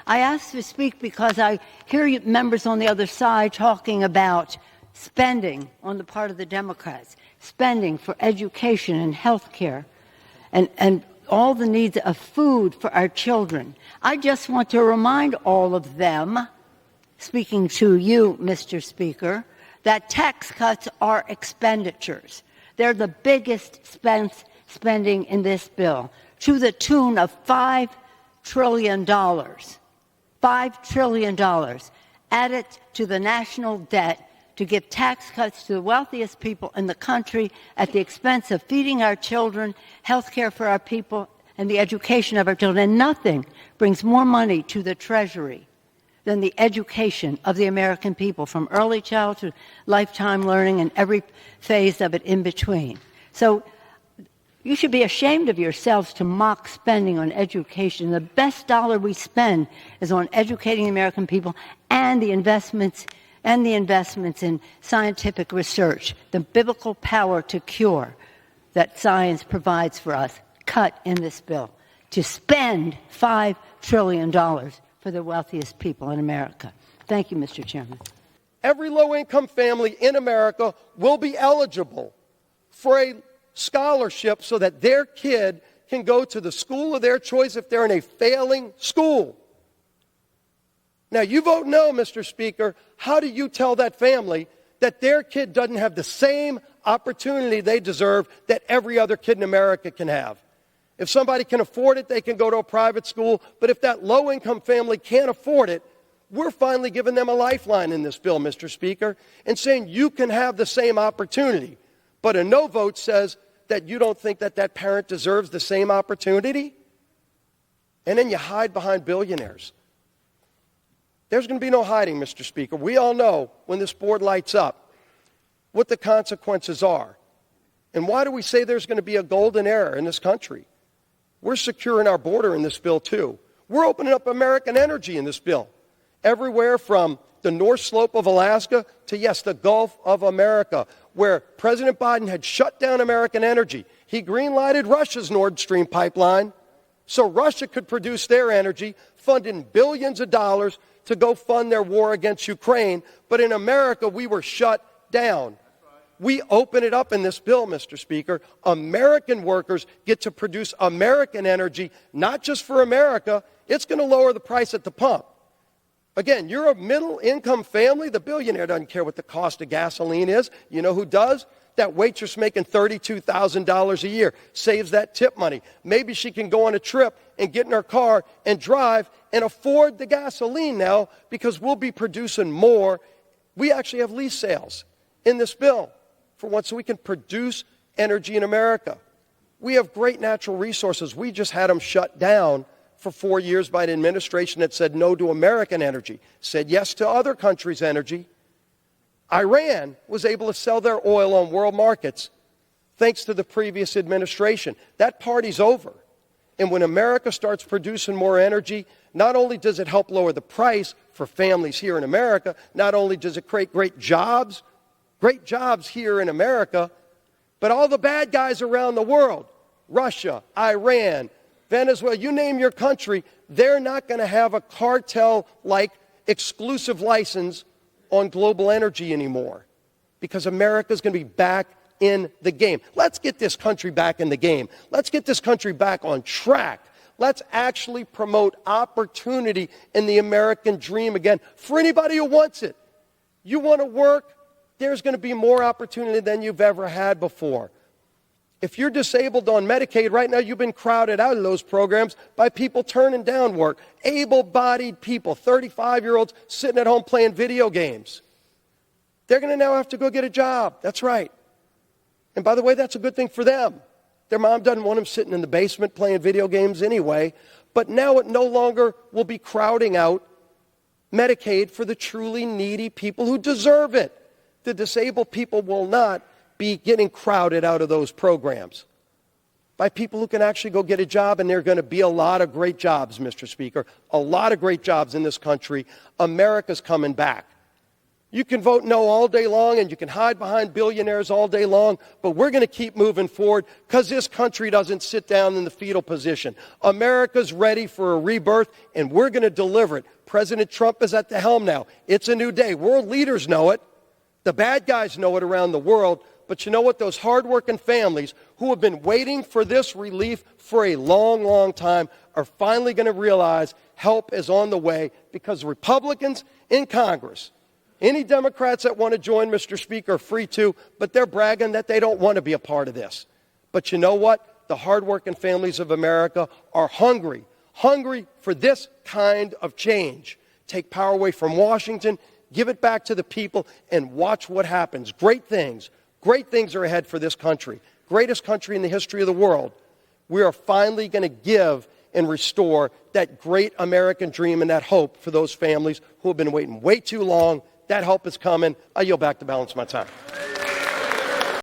I asked to speak because I hear you members on the other side talking about spending on the part of the Democrats, spending for education and health care and all the needs of food for our children. I just want to remind all of them, speaking to you, Mr. Speaker, that tax cuts are expenditures. They're the biggest spending in this bill, to the tune of $5 trillion. $5 trillion added to the national debt to give tax cuts to the wealthiest people in the country at the expense of feeding our children, health care for our people, and the education of our children. And nothing brings more money to the Treasury than the education of the American people, from early childhood to lifetime learning and every phase of it in between. So you should be ashamed of yourselves to mock spending on education. The best dollar we spend is on educating the American people and the investments in scientific research, the biblical power to cure that science provides for us, cut in this bill, to spend $5 trillion for the wealthiest people in America. Thank you, Mr. Chairman. Every low-income family in America will be eligible for a scholarship so that their kid can go to the school of their choice if they're in a failing school. Now, you vote no, Mr. Speaker. How do you tell that family that their kid doesn't have the same opportunity they deserve that every other kid in America can have? If somebody can afford it, they can go to a private school. But if that low-income family can't afford it, we're finally giving them a lifeline in this bill, Mr. Speaker, and saying you can have the same opportunity. But a no vote says that you don't think that that parent deserves the same opportunity? And then you hide behind billionaires. There's going to be no hiding, Mr. Speaker. We all know when this board lights up what the consequences are. And why do we say there's going to be a golden era in this country? We're securing our border in this bill, too. We're opening up American energy in this bill. Everywhere from the North Slope of Alaska to, yes, the Gulf of America, where President Biden had shut down American energy. He green-lighted Russia's Nord Stream pipeline so Russia could produce their energy, funding billions of dollars to go fund their war against Ukraine. But in America, we were shut down. We open it up in this bill, Mr. Speaker. American workers get to produce American energy, not just for America. It's going to lower the price at the pump. Again, you're a middle-income family. The billionaire doesn't care what the cost of gasoline is. You know who does? That waitress making $32,000 a year saves that tip money. Maybe she can go on a trip and get in her car and drive and afford the gasoline now because we'll be producing more. We actually have lease sales in this bill for once, so we can produce energy in America. We have great natural resources. We just had them shut down for 4 years by an administration that said no to American energy, said yes to other countries' energy. Iran was able to sell their oil on world markets thanks to the previous administration. That party's over. And when America starts producing more energy, not only does it help lower the price for families here in America, not only does it create great jobs here in America, but all the bad guys around the world, Russia, Iran, Venezuela, you name your country, they're not going to have a cartel-like exclusive license on global energy anymore because America's going to be back in the game. Let's get this country back in the game. Let's get this country back on track. Let's actually promote opportunity in the American dream again for anybody who wants it. You want to work? There's going to be more opportunity than you've ever had before. If you're disabled on Medicaid, right now you've been crowded out of those programs by people turning down work. Able-bodied people, 35-year-olds sitting at home playing video games. They're going to now have to go get a job. That's right. And by the way, that's a good thing for them. Their mom doesn't want them sitting in the basement playing video games anyway. But now it no longer will be crowding out Medicaid for the truly needy people who deserve it. The disabled people will not be getting crowded out of those programs by people who can actually go get a job, and there are going to be a lot of great jobs, Mr. Speaker, a lot of great jobs in this country. America's coming back. You can vote no all day long, and you can hide behind billionaires all day long, but we're going to keep moving forward because this country doesn't sit down in the fetal position. America's ready for a rebirth, and we're going to deliver it. President Trump is at the helm now. It's a new day. World leaders know it. The bad guys know it around the world. But you know what? Those hardworking families who have been waiting for this relief for a long, long time are finally going to realize help is on the way because Republicans in Congress, any Democrats that want to join, Mr. Speaker, are free to, but they're bragging that they don't want to be a part of this. But you know what? The hardworking families of America are hungry for this kind of change. Take power away from Washington, give it back to the people, and watch what happens. Great things are ahead for this country. Greatest country in the history of the world. We are finally going to give and restore that great American dream and that hope for those families who have been waiting way too long. That help is coming. I yield back to balance my time.